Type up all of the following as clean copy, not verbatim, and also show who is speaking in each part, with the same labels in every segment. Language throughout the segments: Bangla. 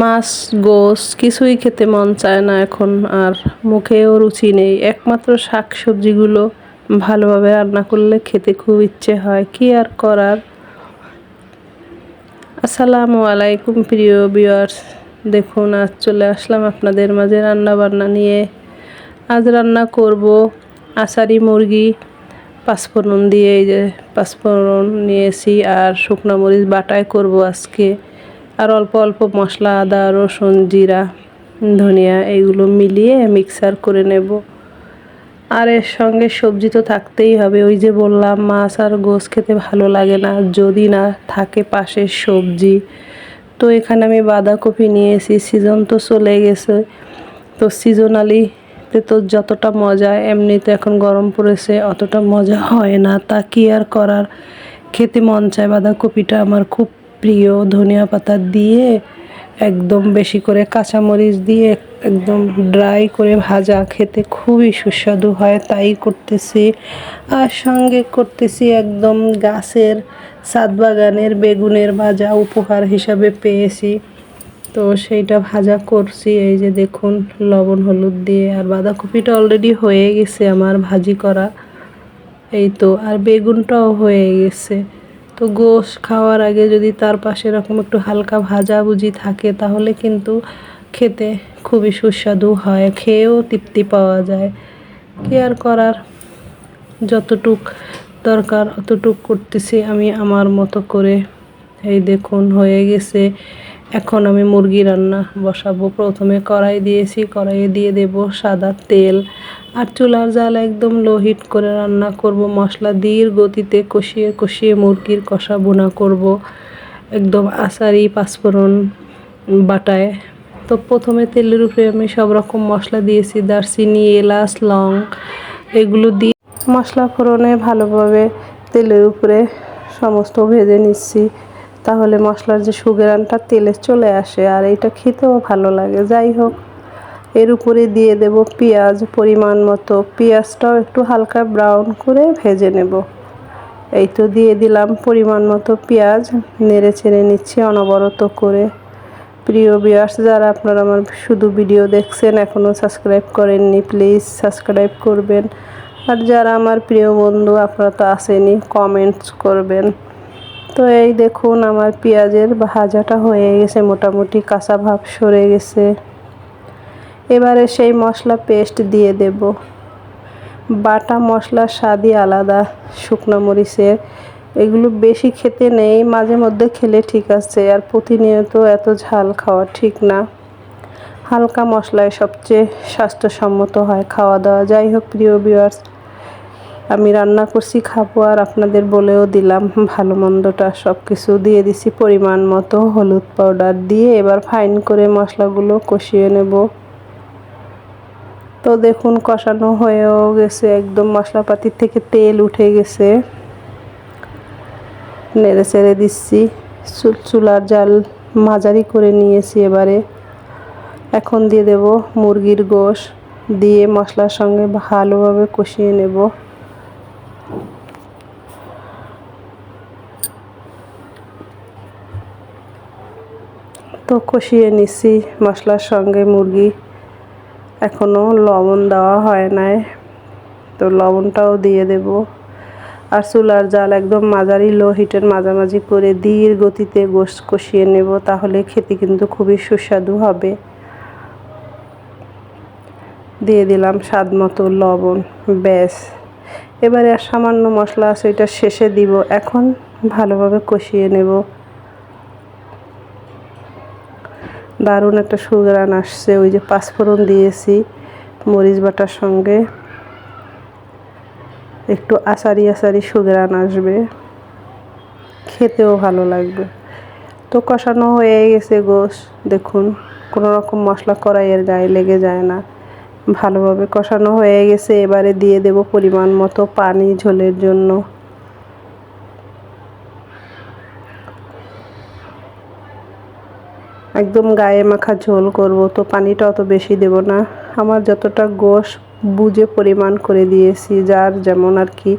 Speaker 1: মাছ গোশ কিছুই খেতে মন চায় না এখন, আর মুখেও রুচি নেই। একমাত্র শাক সবজিগুলো ভালোভাবে রান্না করলে খেতে খুব ইচ্ছে হয়, কি আর করার। আসসালামু আলাইকুম প্রিয় ভিউয়ার্স, দেখুন আজ চলে আসলাম আপনাদের মাঝে রান্না বান্না নিয়ে। আজ রান্না করব আষাঢ়ি মুরগি পাঁচফোড়ন দিয়ে। এই যে পাঁচফোড়ন নিয়েছি আর শুকনো মরিচ বাটায় করব আজকে। আর অল্প অল্প মশলা আদা রসুন জিরা ধনিয়া এইগুলো মিলিয়ে মিক্সার করে নেব। আর এর সঙ্গে সবজি তো থাকতেই হবে। ওই যে বললাম মাছ আর গোশ খেতে ভালো লাগে না যদি না থাকে পাশের সবজি। তো এখানে আমি বাঁধাকপি নিয়েছি, সিজন তো চলে গেছে, তো সিজনালিতে তো যতটা মজা এমনিতে এখন গরম পড়েছে অতটা মজা হয় না, তা কি আর করার। খেতে মন চায়, বাঁধাকপিটা আমার খুব প্রিয়। ধনিয়া পাতা দিয়ে একদম বেশি করে কাঁচামরিচ দিয়ে একদম ড্রাই করে ভাজা খেতে খুবই সুস্বাদু হয়, তাই করতেছি। আর সঙ্গে করতেছি একদম গাছের ছাদ বাগানের বেগুনের ভাজা, উপহার হিসাবে পেয়েছি, তো সেইটা ভাজা করছি। এই যে দেখুন লবণ হলুদ দিয়ে। আর বাঁধাকপিটা অলরেডি হয়ে গেছে আমার ভাজি করা, এই তো। আর বেগুনটাও হয়ে গেছে। তো গোশ খাওয়ার আগে যদি তার পাশে এরকম একটু হালকা ভাজাভুজি থাকে তাহলে কিন্তু খেতে খুবই সুস্বাদু হয়, খেয়েও তৃপ্তি পাওয়া যায়। কি আর করার, যতটুক দরকার অতটুক করতেছি আমি আমার মতো করে। এই দেখুন হয়ে গেছে। এখন আমি মুরগি রান্না বসাবো। প্রথমে কড়াই দিয়েছি, কড়াইয়ে দিয়ে দেব সাদা তেল। আর চুলার জাল একদম লো হিট করে রান্না করব। মশলা ধীর গতিতে কষিয়ে কষিয়ে মুরগির কষা বোনা করব একদম আষাঢ়ি পাঁচফোড়ন বাটায়। তো প্রথমে তেলের উপরে আমি সব রকম মশলা দিয়েছি, দারচিনি এলাচ লং এগুলো দিয়ে মশলা ফোড়নে ভালোভাবে তেলের উপরে সমস্ত ভেজে নিচ্ছি, তাহলে মশলার যে সুঘ্রাণটা তেলে চলে আসে আর এটা খেতেও ভালো লাগে। যাই হোক, এর উপরে দিয়ে দেব পেঁয়াজ পরিমাণ মতো। পেঁয়াজটাও একটু হালকা ব্রাউন করে ভেজে নেব। এই তো দিয়ে দিলাম পরিমাণ মতো পেঁয়াজ, নেড়ে ছেড়ে নিচ্ছি অনবরত করে। প্রিয় ভিউয়ার্স, যারা আপনারা আমার শুধু ভিডিও দেখছেন এখনও সাবস্ক্রাইব করেননি, প্লিজ সাবস্ক্রাইব করবেন। আর যারা আমার প্রিয় বন্ধু আপনারা তো আসেনি, কমেন্টস করবেন। তো এই দেখুন আমার পেঁয়াজের ভাজাটা হয়ে গেছে, মোটামুটি কাঁচা ভাব সরে গেছে। এবারে সেই মশলা পেস্ট দিয়ে দেব। বাটা মশলার স্বাদই আলাদা, শুকনো মরিচের। এগুলো বেশি খেতে নেই, মাঝে মধ্যে খেলে ঠিক আছে, আর প্রতিনিয়ত এত ঝাল খাওয়া ঠিক না। হালকা মশলায় সবচেয়ে স্বাস্থ্যসম্মত হয় খাওয়া দাওয়া। যাই হোক প্রিয় ভিউয়ার্স, আমি রান্না করছি খাবো আর আপনাদের বলেও দিলাম ভালো মন্দটা। সব কিছু দিয়ে দিছি পরিমাণ মতো, হলুদ পাউডার দিয়ে এবার ফাইন করে মশলাগুলো কষিয়ে নেব। তো দেখুন কষানো হয়েও গেছে, একদম মশলাপাতির থেকে তেল উঠে গেছে। নেড়ে চেড়ে দিচ্ছি, চুলার জাল মাঝারি করে নিয়েছি। এবারে এখন দিয়ে দেব মুরগির গোশ, দিয়ে মশলার সঙ্গে ভালোভাবে কষিয়ে নেব। তো কষিয়ে নিচ্ছি মশলার সঙ্গে মুরগি। এখনও লবণ দেওয়া হয় নাই, তো লবণটাও দিয়ে দেব। আর চুলার জাল একদম মাঝারি লো হিটের মাঝামাঝি করে ধীর গতিতে গোশ কষিয়ে নেব, তাহলে খেতে কিন্তু খুবই সুস্বাদু হবে। দিয়ে দিলাম স্বাদ মতো লবণ, ব্যাস। এবারে আর সামান্য মশলা আছে, এটা শেষে দিব। এখন ভালোভাবে কষিয়ে নেব। দারুণ একটা সুঘ্রাণ আসছে, ওই যে পাঁচফোড়ন দিয়েছি মরিচ বাটার সঙ্গে, একটু আষাঢ়ি আষাঢ়ি সুঘ্রাণ আসবে, খেতেও ভালো লাগবে। তো কষানো হয়ে গেছে গোশ, দেখুন কোনো রকম মশলা কড়াইয়ের গায়ে লেগে যায় না, ভালোভাবে কষানো হয়ে গেছে। এবারে দিয়ে দেব পরিমাণ মতো পানি ঝোলের জন্য। একদম গায়ে মাখা ঝোল করব, তো পানিটা অত বেশি দেব না। আমার যতটা গোশ বুঝে পরিমাণ করে দিয়েছি, যার যেমন আর কি।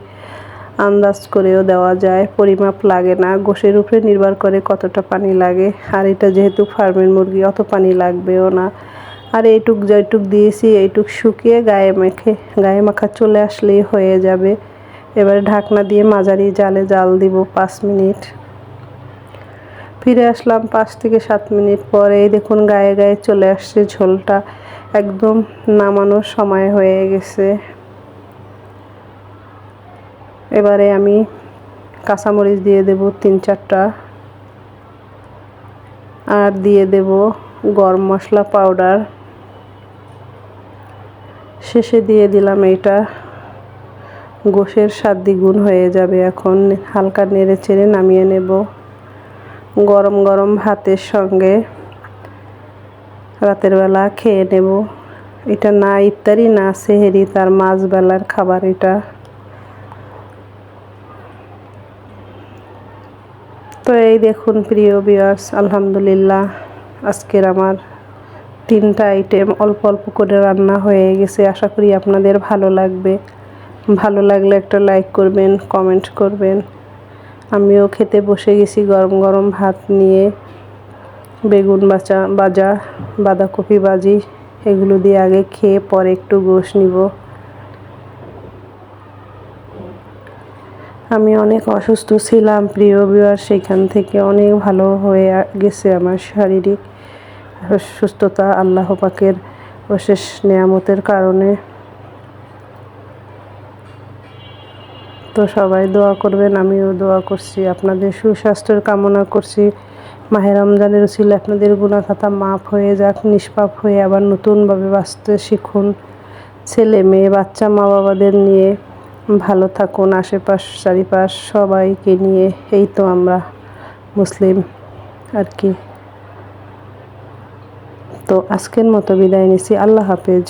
Speaker 1: আন্দাজ করেও দেওয়া যায়, পরিমাপ লাগে না। গোশের উপরে নির্ভর করে কতটা পানি লাগে। আর এটা যেহেতু ফার্মের মুরগি, অত পানি লাগবেও না। আর এইটুক যেটুক দিয়েছি এইটুক শুকিয়ে গায়ে মাখা চলে আসলেই হয়ে যাবে। এবারে ঢাকনা দিয়ে মাঝারি জালে জাল দিব 5 মিনিট। ফিরে আসলাম 5 থেকে 7 মিনিট পরে। এই দেখুন গায়ে গায়ে চলে আসছে ঝোলটা, একদম নামানোর সময় হয়ে গেছে। এবারে আমি কাঁচামরিচ দিয়ে দেব 3-4টা, আর দিয়ে দেব গরম মশলা পাউডার। শেষে দিয়ে দিলাম এইটা। গোশের স্বাদ দ্বিগুণ হয়ে যাবে। এখন হালকা নেড়ে চেড়ে নামিয়ে নেব। গরম গরম ভাতের সঙ্গে রাতের বেলা খেয়ে নেব। এটা না ইফতারি না সেহেরি, তার মাঝবেলার খাবার এটা। তো এই দেখুন প্রিয় ভিউয়ার্স, আলহামদুলিল্লাহ আজকের আমার 3টা আইটেম অল্প অল্প করে রান্না হয়ে গেছে। আশা করি আপনাদের ভালো লাগবে। ভালো লাগলে একটা লাইক করবেন, কমেন্ট করবেন। আমিও খেতে বসে গেছি গরম গরম ভাত নিয়ে। বেগুন ভাজা, বাঁধাকপি ভাজি, এগুলো দিয়ে আগে খেয়ে পরে একটু গোশ নিব। আমি অনেক অসুস্থ ছিলাম প্রিয় ভিউয়ার, সেখান থেকে অনেক ভালো হয়ে গেছে আমার শারীরিক সুস্থতা আল্লাহ পাকের অশেষ নেয়ামতের কারণে। তো সবাই দোয়া করবেন, আমিও দোয়া করছি, আপনাদের সুস্বাস্থ্যের কামনা করছি। মাহে রমজানের উসিলায় আপনাদের গুনাহ খাতা মাফ হয়ে যাক, নিষ্পাপ হয়ে আবার নতুনভাবে বাঁচতে শিখুন। ছেলে মেয়ে বাচ্চা মা বাবাদের নিয়ে ভালো থাকুন, আশেপাশ চারিপাশ সবাইকে নিয়ে। এই তো আমরা মুসলিম আর কি। তো আজকের মতো বিদায় নিচ্ছি। আল্লাহ হাফেজ।